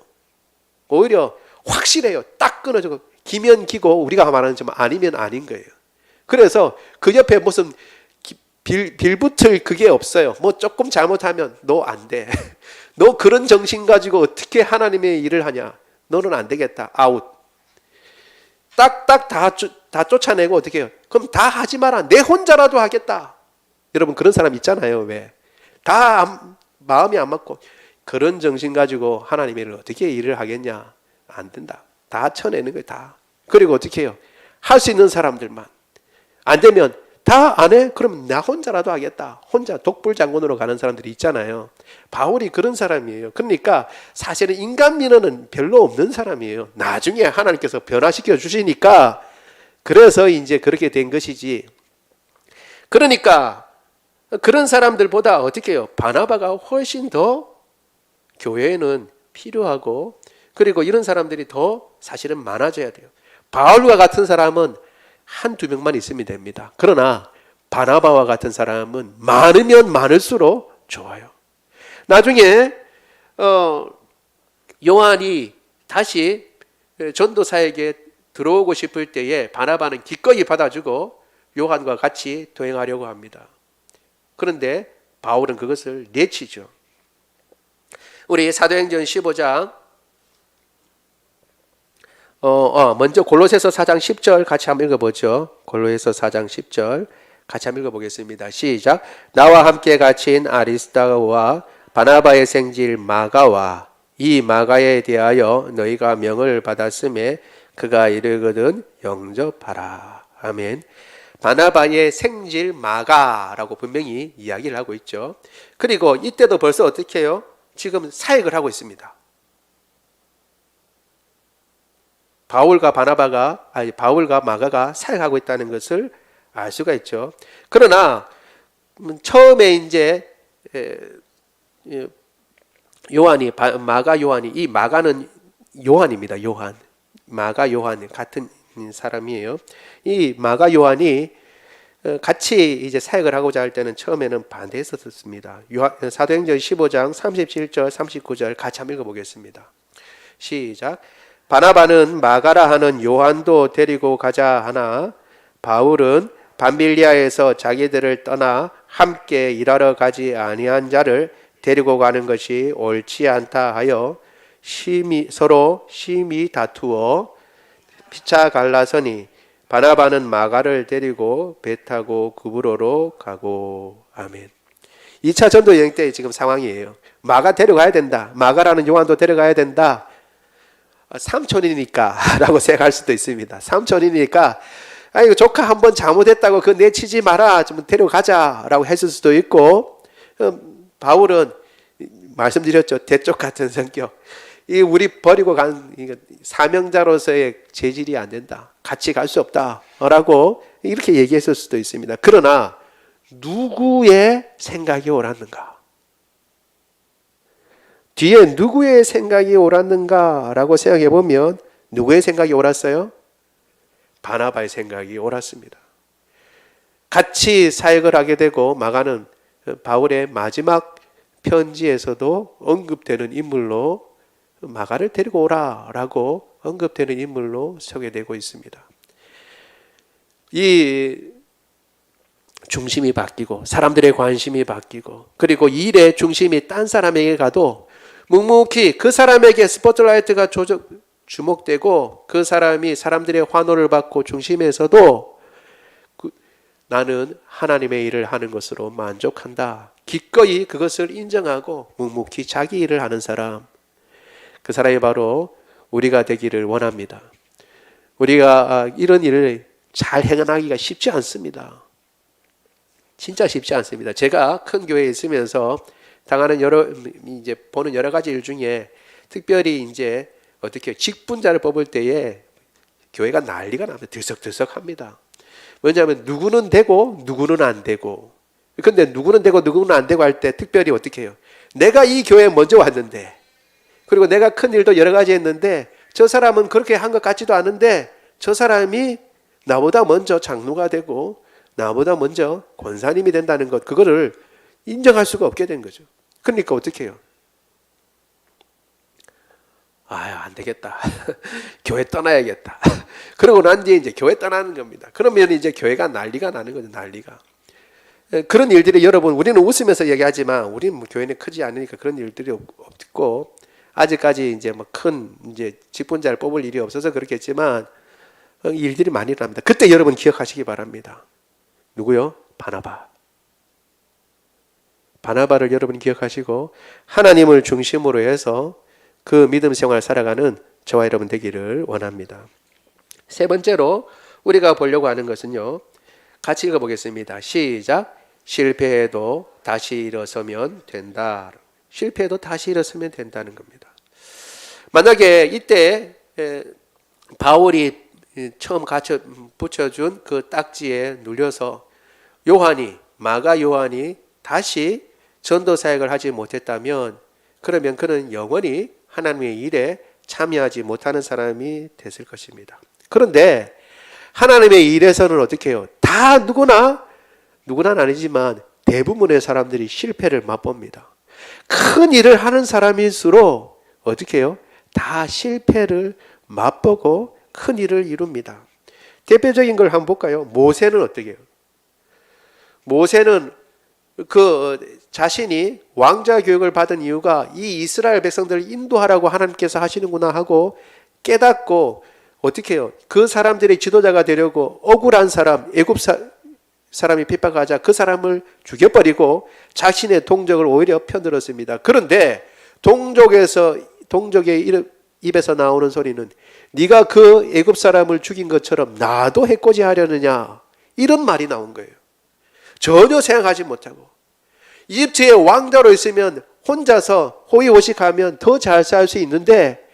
오히려 확실해요. 딱 끊어지고 기면 기고 우리가 말하는 좀 아니면 아닌 거예요. 그래서 그 옆에 무슨 빌붙을 그게 없어요. 뭐 조금 잘못하면 너 안 돼. 너 그런 정신 가지고 어떻게 하나님의 일을 하냐. 너는 안 되겠다. 아웃. 딱딱 다 쫓아내고 어떻게 해요. 그럼 다 하지 마라. 내 혼자라도 하겠다. 여러분 그런 사람 있잖아요. 왜? 마음이 안 맞고 그런 정신 가지고 하나님의 일을 어떻게 일을 하겠냐. 안 된다. 다 쳐내는 거예요. 다. 그리고 어떻게 해요. 할 수 있는 사람들만. 안 되면 다 안 해? 그럼 나 혼자라도 하겠다. 혼자 독불장군으로 가는 사람들이 있잖아요. 바울이 그런 사람이에요. 그러니까 사실은 인간 민원은 별로 없는 사람이에요. 나중에 하나님께서 변화시켜 주시니까 그래서 이제 그렇게 된 것이지. 그러니까 그런 사람들보다 어떻게 해요? 바나바가 훨씬 더 교회에는 필요하고 그리고 이런 사람들이 더 사실은 많아져야 돼요. 바울과 같은 사람은 한두 명만 있으면 됩니다. 그러나 바나바와 같은 사람은 많으면 많을수록 좋아요. 나중에 요한이 다시 전도사에게 들어오고 싶을 때에 바나바는 기꺼이 받아주고 요한과 같이 동행하려고 합니다. 그런데 바울은 그것을 내치죠. 우리 사도행전 15장 먼저 골로새서 4장 10절 같이 한번 읽어보죠. 골로새서 4장 10절 같이 한번 읽어보겠습니다. 시작. 나와 함께 갇힌 아리스다와 바나바의 생질 마가와 이 마가에 대하여 너희가 명을 받았음에 그가 이르거든 영접하라. 아멘. 바나바의 생질 마가라고 분명히 이야기를 하고 있죠. 그리고 이때도 벌써 어떻게 해요? 지금 사역을 하고 있습니다. 바울과 마가가 사역하고 있다는 것을 알 수가 있죠. 그러나 처음에 이제 마가 요한이 이 마가는 요한입니다. 마가 요한 같은 사람이에요. 이 마가 요한이 같이 이제 사역을 하고자 할 때는 처음에는 반대했었습니다. 사도행전 15장 37절 39절 같이 한번 읽어보겠습니다. 시작. 바나바는 마가라 하는 요한도 데리고 가자 하나 바울은 밤빌리아에서 자기들을 떠나 함께 일하러 가지 아니한 자를 데리고 가는 것이 옳지 않다 하여 서로 심히 다투어 피차 갈라서니 바나바는 마가를 데리고 배 타고 구브로로 가고. 아멘. 2차 전도 여행 때 지금 상황이에요. 마가 데려가야 된다. 마가라는 요한도 데려가야 된다. 삼촌이니까 라고 생각할 수도 있습니다. 삼촌이니까 아이고 조카 한번 잘못했다고 그거 내치지 마라. 좀 데려가자 라고 했을 수도 있고 바울은 말씀드렸죠. 대쪽 같은 성격. 이 우리 버리고 간 사명자로서의 재질이 안 된다. 같이 갈 수 없다라고 이렇게 얘기했을 수도 있습니다. 그러나 누구의 생각이 옳았는가? 뒤에 누구의 생각이 옳았는가라고 생각해 보면 누구의 생각이 옳았어요? 바나바의 생각이 옳았습니다. 같이 사역을 하게 되고 마가는 바울의 마지막 편지에서도 언급되는 인물로 마가를 데리고 오라라고 언급되는 인물로 소개되고 있습니다. 이 중심이 바뀌고 사람들의 관심이 바뀌고 그리고 일의 중심이 딴 사람에게 가도 묵묵히 그 사람에게 스포트라이트가 주목되고 그 사람이 사람들의 환호를 받고 중심에서도 나는 하나님의 일을 하는 것으로 만족한다. 기꺼이 그것을 인정하고 묵묵히 자기 일을 하는 사람, 그 사람이 바로 우리가 되기를 원합니다. 우리가 이런 일을 잘 행하기가 쉽지 않습니다. 진짜 쉽지 않습니다. 제가 큰 교회에 있으면서 당하는 보는 여러 가지 일 중에 특별히 이제 어떻게 직분자를 뽑을 때에 교회가 난리가 납니다. 들썩들썩합니다. 왜냐하면 누구는 되고 누구는 안 되고, 근데 누구는 되고 누구는 안 되고 할 때 특별히 어떻게 해요? 내가 이 교회에 먼저 왔는데, 그리고 내가 큰 일도 여러 가지 했는데 저 사람은 그렇게 한 것 같지도 않은데 저 사람이 나보다 먼저 장로가 되고 나보다 먼저 권사님이 된다는 것, 그거를 인정할 수가 없게 된 거죠. 그러니까 어떻게 해요? 안 되겠다. 교회 떠나야겠다. 그러고 난 뒤에 이제 교회 떠나는 겁니다. 그러면 이제 교회가 난리가 나는 거죠, 난리가. 그런 일들이 여러분, 우리는 웃으면서 얘기하지만 우리는 교회는 크지 않으니까 그런 일들이 없고, 아직까지 이제 큰 직분자를 뽑을 일이 없어서 그렇겠지만 일들이 많이 일어납니다. 그때 여러분 기억하시기 바랍니다. 누구요? 바나바를 여러분 기억하시고 하나님을 중심으로 해서 그 믿음 생활 살아가는 저와 여러분 되기를 원합니다. 세 번째로 우리가 보려고 하는 것은요, 같이 읽어보겠습니다. 시작. 실패해도 다시 일어서면 된다. 실패해도 다시 일어서면 된다는 겁니다. 만약에 이때 바울이 처음 붙여준 그 딱지에 눌려서 마가 요한이 다시 전도 사역을 하지 못했다면, 그러면 그는 영원히 하나님의 일에 참여하지 못하는 사람이 됐을 것입니다. 그런데 하나님의 일에서는 어떻게 해요? 다 누구나는 아니지만 대부분의 사람들이 실패를 맛봅니다. 큰 일을 하는 사람일수록 어떻게 해요? 다 실패를 맛보고 큰 일을 이룹니다. 대표적인 걸 한번 볼까요? 모세는 어떻게 해요? 모세는 그 자신이 왕자 교육을 받은 이유가 이 이스라엘 백성들을 인도하라고 하나님께서 하시는구나 하고 깨닫고 어떻게 해요? 그 사람들의 지도자가 되려고 억울한 사람, 애굽 사람이 핍박하자 그 사람을 죽여버리고 자신의 동족을 오히려 편들었습니다. 그런데 동족의 입에서 나오는 소리는 네가 그 애굽 사람을 죽인 것처럼 나도 해코지 하려느냐, 이런 말이 나온 거예요. 전혀 생각하지 못하고 이집트의 왕자로 있으면 혼자서 호의호식하면 더 잘 살 수 있는데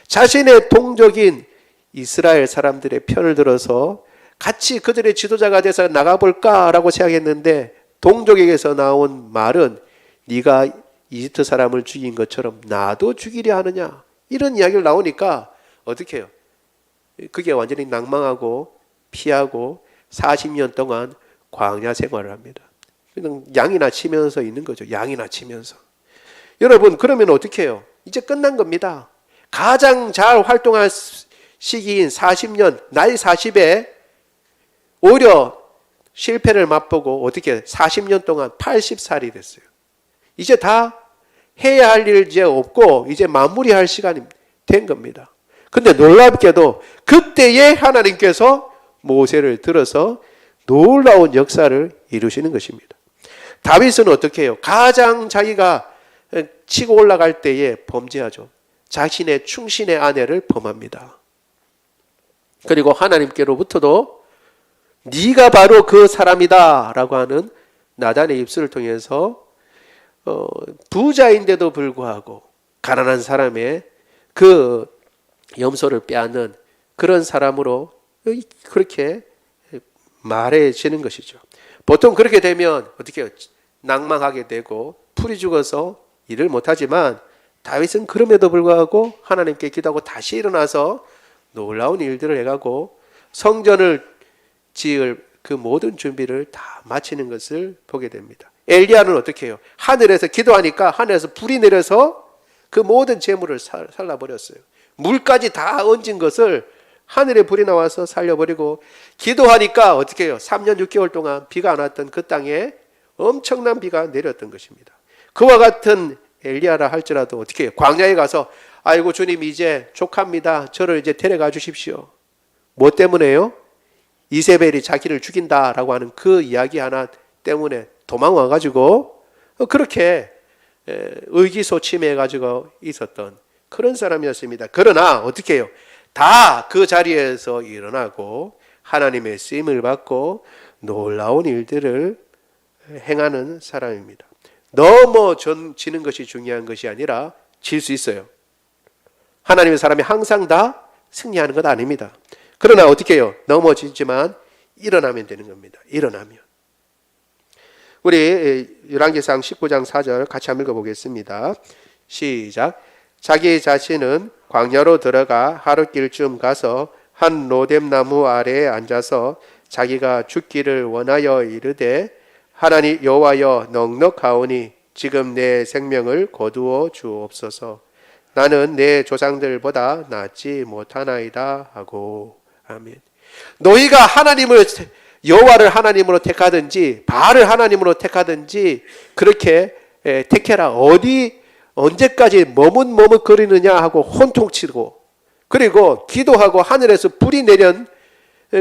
자신의 동족인 이스라엘 사람들의 편을 들어서 같이 그들의 지도자가 돼서 나가볼까라고 생각했는데 동족에게서 나온 말은 네가 이집트 사람을 죽인 것처럼 나도 죽이려 하느냐, 이런 이야기를 나오니까 어떻게 해요? 그게 완전히 낭망하고 피하고 40년 동안 광야 생활을 합니다. 그냥 양이나 치면서 있는 거죠. 양이나 치면서. 여러분, 그러면 어떻게 해요? 이제 끝난 겁니다. 가장 잘 활동할 시기인 40년, 나이 40에 오히려 실패를 맛보고 어떻게 40년 동안 80살이 됐어요. 이제 다 해야 할 일 이제 없고 이제 마무리할 시간이 된 겁니다. 근데 놀랍게도 그때에 하나님께서 모세를 들어서 놀라운 역사를 이루시는 것입니다. 다윗은 어떻게 해요? 가장 자기가 치고 올라갈 때에 범죄하죠. 자신의 충신의 아내를 범합니다. 그리고 하나님께로부터도 네가 바로 그 사람이다 라고 하는 나단의 입술을 통해서 부자인데도 불구하고 가난한 사람의 그 염소를 빼앗는 그런 사람으로 그렇게 말해지는 것이죠. 보통 그렇게 되면 어떻게 해요? 낭망하게 되고 풀이 죽어서 일을 못하지만 다윗은 그럼에도 불구하고 하나님께 기도하고 다시 일어나서 놀라운 일들을 해가고 성전을 지을 그 모든 준비를 다 마치는 것을 보게 됩니다. 엘리야는 어떻게 해요? 하늘에서 기도하니까 하늘에서 불이 내려서 그 모든 재물을 살라버렸어요. 물까지 다 얹은 것을 하늘에 불이 나와서 살려버리고, 기도하니까 어떻게 해요? 3년 6개월 동안 비가 안 왔던 그 땅에 엄청난 비가 내렸던 것입니다. 그와 같은 엘리야라 할지라도 어떻게 해요? 광야에 가서 아이고 주님 이제 족합니다. 저를 이제 데려가 주십시오. 뭐 때문에요? 이세벨이 자기를 죽인다라고 하는 그 이야기 하나 때문에 도망와가지고 그렇게 의기소침해가지고 있었던 그런 사람이었습니다. 그러나 어떻게 해요? 다 그 자리에서 일어나고 하나님의 쓰임을 받고 놀라운 일들을 행하는 사람입니다. 넘어지는 것이 중요한 것이 아니라 질 수 있어요. 하나님의 사람이 항상 다 승리하는 것 아닙니다. 그러나 어떻게 해요? 넘어지지만 일어나면 되는 겁니다. 일어나면. 우리 열왕기상 19장 4절 같이 한번 읽어보겠습니다. 시작. 자기 자신은 광야로 들어가 하룻길쯤 가서 한 로뎀나무 아래에 앉아서 자기가 죽기를 원하여 이르되 하나님 여호와여 넉넉하오니 지금 내 생명을 거두어 주옵소서. 나는 내 조상들보다 낫지 못하나이다 하고. 아멘. 너희가 하나님을 여호와를 하나님으로 택하든지 바알을 하나님으로 택하든지 그렇게 택해라. 언제까지 머뭇거리느냐 하고 혼통치고, 그리고 기도하고 하늘에서 불이 내린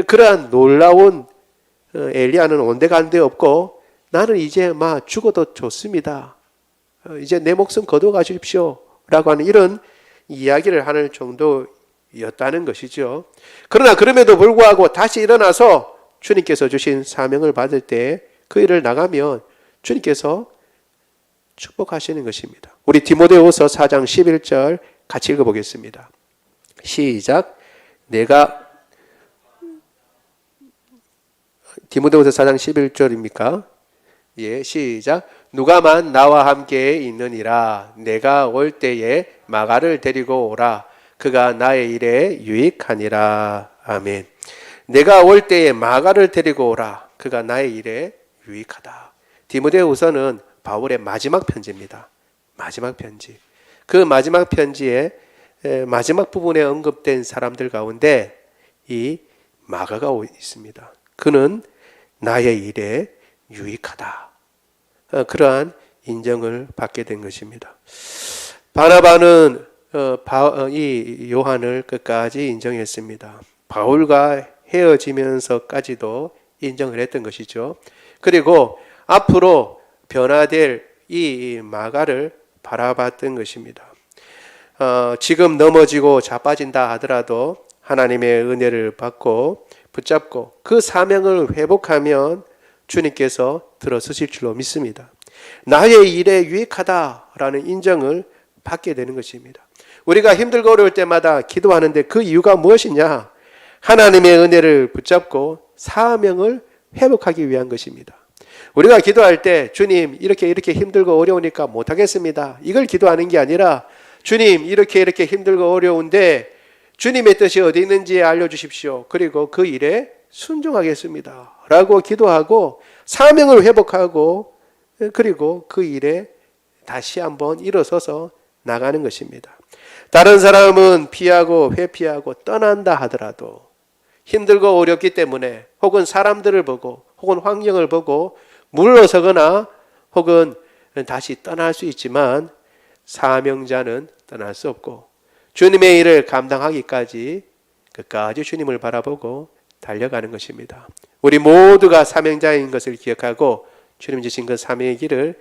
그러한 놀라운 엘리야는 온데간데 없고 나는 이제 막 죽어도 좋습니다. 이제 내 목숨 거두어 가십시오 라고 하는 이런 이야기를 하는 정도였다는 것이죠. 그러나 그럼에도 불구하고 다시 일어나서 주님께서 주신 사명을 받을 때 그 일을 나가면 주님께서 축복하시는 것입니다. 우리 디모데후서 4장 11절 같이 읽어보겠습니다. 시작. 디모데후서 4장 11절입니까? 예, 시작. 누가만 나와 함께 있느니라. 내가 올 때에 마가를 데리고 오라. 그가 나의 일에 유익하니라. 아멘. 내가 올 때에 마가를 데리고 오라. 그가 나의 일에 유익하다. 디모데후서는 바울의 마지막 편지입니다. 마지막 편지. 그 마지막 편지의 마지막 부분에 언급된 사람들 가운데 이 마가가 있습니다. 그는 나의 일에 유익하다. 그러한 인정을 받게 된 것입니다. 바나바는 이 요한을 끝까지 인정했습니다. 바울과 헤어지면서까지도 인정을 했던 것이죠. 그리고 앞으로 변화될 이 마가를 바라봤던 것입니다. 지금 넘어지고 자빠진다 하더라도 하나님의 은혜를 받고 붙잡고 그 사명을 회복하면 주님께서 들어서실 줄로 믿습니다. 나의 일에 유익하다라는 인정을 받게 되는 것입니다. 우리가 힘들고 어려울 때마다 기도하는데 그 이유가 무엇이냐? 하나님의 은혜를 붙잡고 사명을 회복하기 위한 것입니다. 우리가 기도할 때 주님 이렇게 힘들고 어려우니까 못하겠습니다. 이걸 기도하는 게 아니라 주님 이렇게 힘들고 어려운데 주님의 뜻이 어디 있는지 알려주십시오. 그리고 그 일에 순종하겠습니다 라고 기도하고 사명을 회복하고 그리고 그 일에 다시 한번 일어서서 나가는 것입니다. 다른 사람은 피하고 회피하고 떠난다 하더라도 힘들고 어렵기 때문에 혹은 사람들을 보고 혹은 환경을 보고 물러서거나 혹은 다시 떠날 수 있지만 사명자는 떠날 수 없고 주님의 일을 감당하기까지 끝까지 주님을 바라보고 달려가는 것입니다. 우리 모두가 사명자인 것을 기억하고 주님 주신 그 사명의 길을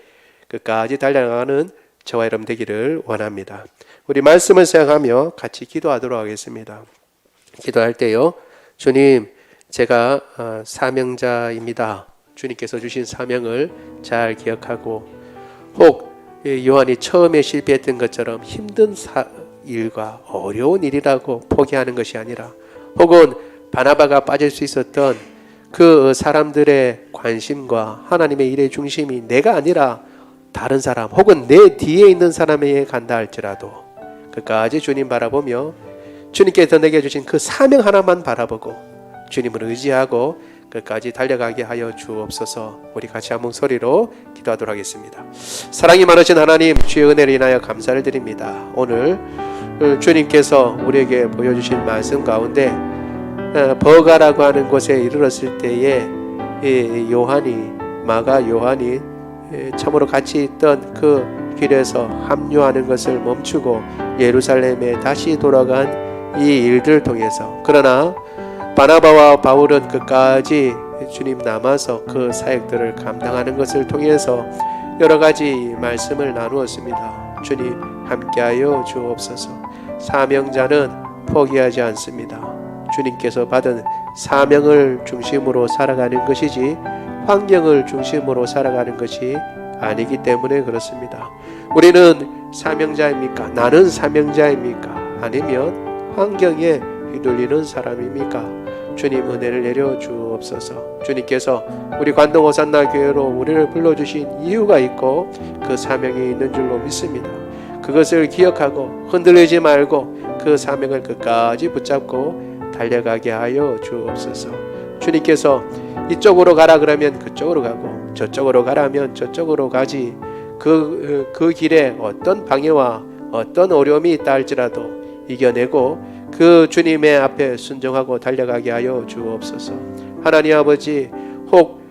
끝까지 달려가는 저와 여러분 되기를 원합니다. 우리 말씀을 생각하며 같이 기도하도록 하겠습니다. 기도할 때요, 주님 제가 사명자입니다. 주님께서 주신 사명을 잘 기억하고 혹 요한이 처음에 실패했던 것처럼 힘든 일과 어려운 일이라고 포기하는 것이 아니라, 혹은 바나바가 빠질 수 있었던 그 사람들의 관심과 하나님의 일의 중심이 내가 아니라 다른 사람 혹은 내 뒤에 있는 사람에게 간다 할지라도 끝까지 주님 바라보며 주님께서 내게 주신 그 사명 하나만 바라보고 주님을 의지하고 끝까지 달려가게 하여 주옵소서. 우리 같이 한 목소리로 기도하도록 하겠습니다. 사랑이 많으신 하나님, 주의 은혜를 인하여 감사를 드립니다. 오늘 주님께서 우리에게 보여주신 말씀 가운데 버가라고 하는 곳에 이르렀을 때에 마가 요한이 참으로 같이 있던 그 길에서 합류하는 것을 멈추고 예루살렘에 다시 돌아간 이 일들을 통해서, 그러나 바나바와 바울은 끝까지 주님 남아서 그 사역들을 감당하는 것을 통해서 여러 가지 말씀을 나누었습니다. 주님 함께하여 주옵소서. 사명자는 포기하지 않습니다. 주님께서 받은 사명을 중심으로 살아가는 것이지 환경을 중심으로 살아가는 것이 아니기 때문에 그렇습니다. 우리는 사명자입니까? 나는 사명자입니까? 아니면 환경에 휘둘리는 사람입니까? 주님 은혜를 내려 주옵소서. 주님께서 우리 관동 호산나 교회로 우리를 불러주신 이유가 있고 그 사명이 있는 줄로 믿습니다. 그것을 기억하고 흔들리지 말고 그 사명을 끝까지 붙잡고 달려가게 하여 주옵소서. 주님께서 이쪽으로 가라 그러면 그쪽으로 가고 저쪽으로 가라면 저쪽으로 가지, 그 길에 어떤 방해와 어떤 어려움이 있다 할지라도 이겨내고 그 주님의 앞에 순종하고 달려가게 하여 주옵소서. 하나님 아버지, 혹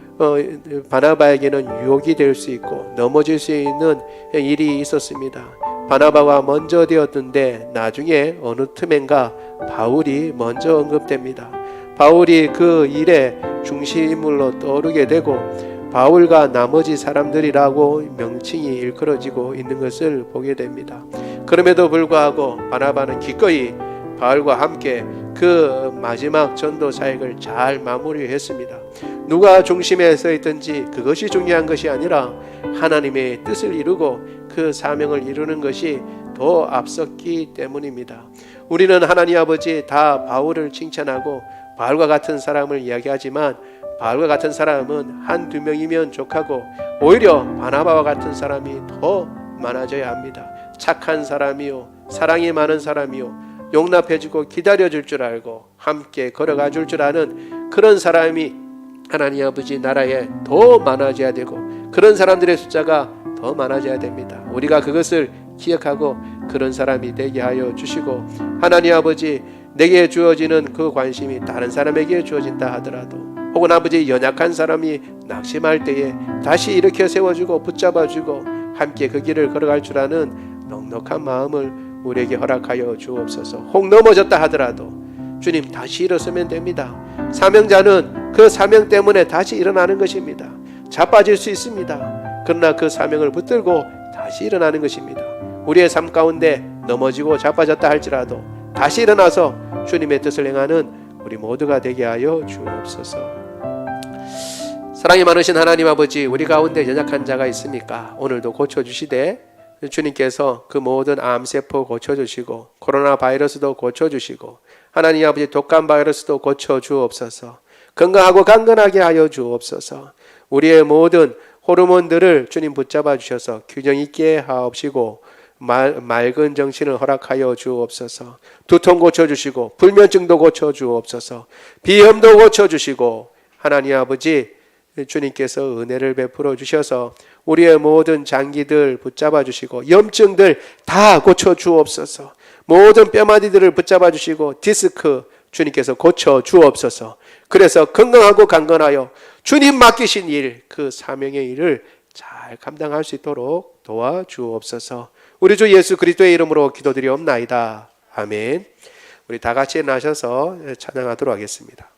바나바에게는 유혹이 될 수 있고 넘어질 수 있는 일이 있었습니다. 바나바가 먼저 되었는데 나중에 어느 틈엔가 바울이 먼저 언급됩니다. 바울이 그 일의 중심으로 떠오르게 되고 바울과 나머지 사람들이라고 명칭이 일컬어지고 있는 것을 보게 됩니다. 그럼에도 불구하고 바나바는 기꺼이 바울과 함께 그 마지막 전도 사역을 잘 마무리했습니다. 누가 중심에 서 있든지 그것이 중요한 것이 아니라 하나님의 뜻을 이루고 그 사명을 이루는 것이 더 앞섰기 때문입니다. 우리는 하나님 아버지 다 바울을 칭찬하고 바울과 같은 사람을 이야기하지만 바울과 같은 사람은 한두 명이면 족하고 오히려 바나바와 같은 사람이 더 많아져야 합니다. 착한 사람이요, 사랑이 많은 사람이요, 용납해주고 기다려줄 줄 알고 함께 걸어가 줄 줄 아는 그런 사람이 하나님 아버지 나라에 더 많아져야 되고 그런 사람들의 숫자가 더 많아져야 됩니다. 우리가 그것을 기억하고 그런 사람이 되게 하여 주시고, 하나님 아버지 내게 주어지는 그 관심이 다른 사람에게 주어진다 하더라도, 혹은 아버지 연약한 사람이 낙심할 때에 다시 일으켜 세워주고 붙잡아주고 함께 그 길을 걸어갈 줄 아는 넉넉한 마음을 우리에게 허락하여 주옵소서. 혹 넘어졌다 하더라도 주님 다시 일어서면 됩니다. 사명자는 그 사명 때문에 다시 일어나는 것입니다. 자빠질 수 있습니다. 그러나 그 사명을 붙들고 다시 일어나는 것입니다. 우리의 삶 가운데 넘어지고 자빠졌다 할지라도 다시 일어나서 주님의 뜻을 행하는 우리 모두가 되게 하여 주옵소서. 사랑이 많으신 하나님 아버지, 우리 가운데 연약한 자가 있습니까? 오늘도 고쳐주시되 주님께서 그 모든 암세포 고쳐주시고 코로나 바이러스도 고쳐주시고 하나님 아버지 독감 바이러스도 고쳐주옵소서. 건강하고 강건하게 하여 주옵소서. 우리의 모든 호르몬들을 주님 붙잡아 주셔서 균형 있게 하옵시고 맑은 정신을 허락하여 주옵소서. 두통 고쳐주시고 불면증도 고쳐주옵소서. 비염도 고쳐주시고 하나님 아버지 주님께서 은혜를 베풀어 주셔서 우리의 모든 장기들 붙잡아 주시고 염증들 다 고쳐 주옵소서. 모든 뼈마디들을 붙잡아 주시고 디스크 주님께서 고쳐 주옵소서. 그래서 건강하고 강건하여 주님 맡기신 일, 그 사명의 일을 잘 감당할 수 있도록 도와주옵소서. 우리 주 예수 그리스도의 이름으로 기도드리옵나이다. 아멘. 우리 다 같이 나셔서 찬양하도록 하겠습니다.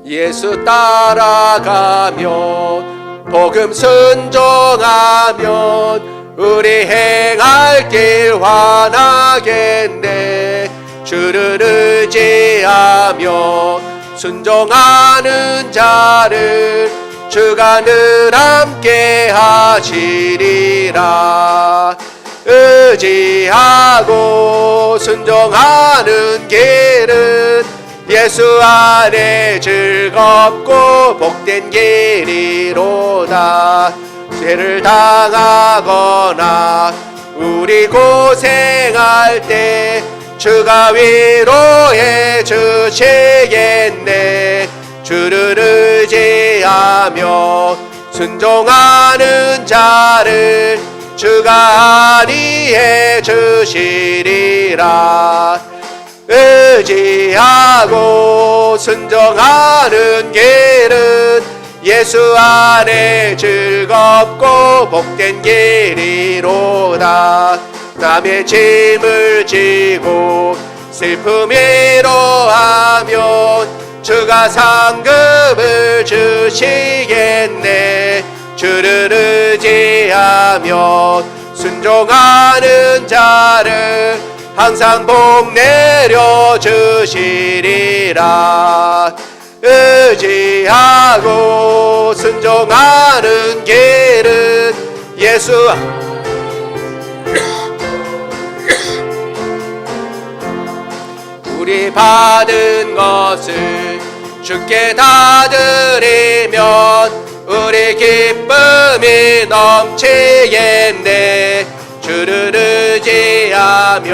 예수 따라가면 복음 순종하면 우리 행할 길 환하겠네. 주를 의지하며 순종하는 자를 주가 늘 함께 하시리라. 의지하고 순종하는 길은 예수 안에 즐겁고 복된 길이로다. 죄를 당하거나 우리 고생할 때 주가 위로해 주시겠네. 주를 의지하며 순종하는 자를 주가 안위해 주시리라. 의지하고 순종하는 길은 예수 안에 즐겁고 복된 길이로다. 남의 짐을 지고 슬픔이로 하면 주가 상급을 주시겠네. 주를 의지하며 순종하는 자를 항상 복 내려 주시리라. 의지하고 순종하는 길은 예수 우리 받은 것을 주께 다 드리면 우리 기쁨이 넘치겠네. 주를 의지하며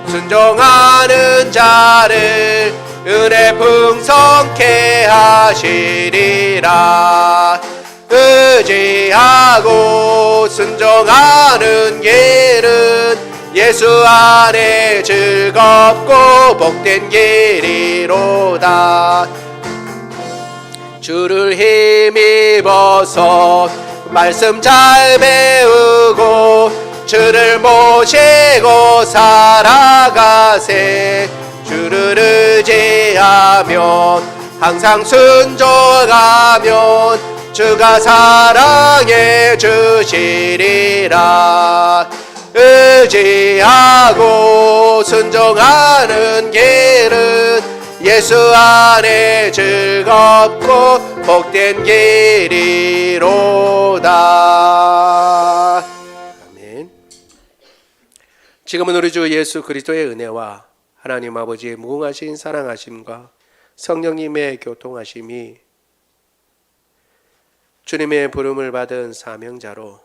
순종하는 자를 은혜 풍성케 하시리라. 의지하고 순종하는 길은 예수 안에 즐겁고 복된 길이로다. 주를 힘입어서 말씀 잘 배우고 주를 모시고 살아가세. 주를 의지하면 항상 순종하면 주가 사랑해 주시리라. 의지하고 순종하는 길은 예수 안에 즐겁고 복된 길이로다. 아멘. 지금은 우리 주 예수 그리스도의 은혜와 하나님 아버지의 무궁하신 사랑하심과 성령님의 교통하심이 주님의 부름을 받은 사명자로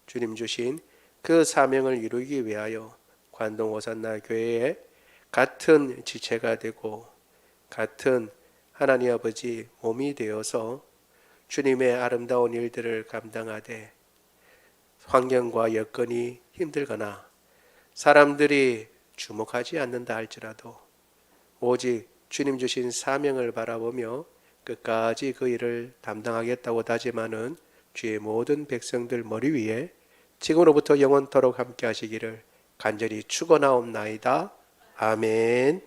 주님 주신 그 사명을 이루기 위하여 관동 호산나 교회에 같은 지체가 되고 같은 하나님 아버지 몸이 되어서 주님의 아름다운 일들을 감당하되 환경과 여건이 힘들거나 사람들이 주목하지 않는다 할지라도 오직 주님 주신 사명을 바라보며 끝까지 그 일을 담당하겠다고 다짐하는 주의 모든 백성들 머리 위에 지금으로부터 영원토록 함께 하시기를 간절히 축원하옵나이다. 아멘.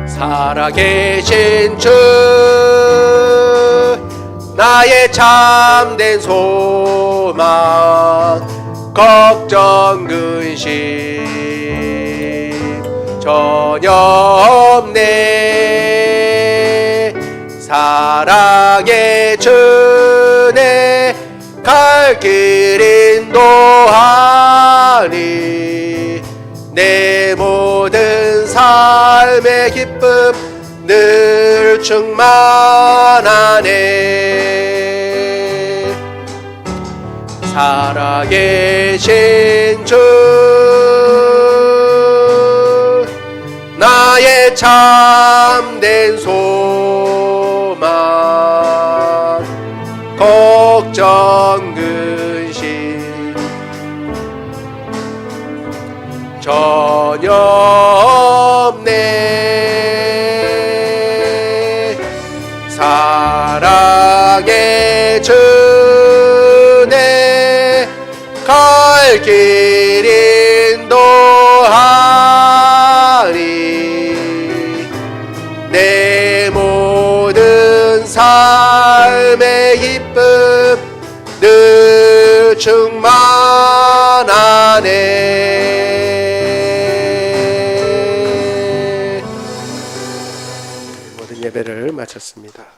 살아계신 주 나의 참된 소망 걱정 근심 전혀 없네. 사랑의 주내 갈 길 인도하니 내 모든 삶의 기쁨 늘 충만하네. 살아계신 주 나의 참된 소망 걱정 근심 전혀 없네. 사랑의 주내 갈 길 인도하리 내 모든 충만하네. 모든 예배를 마쳤습니다.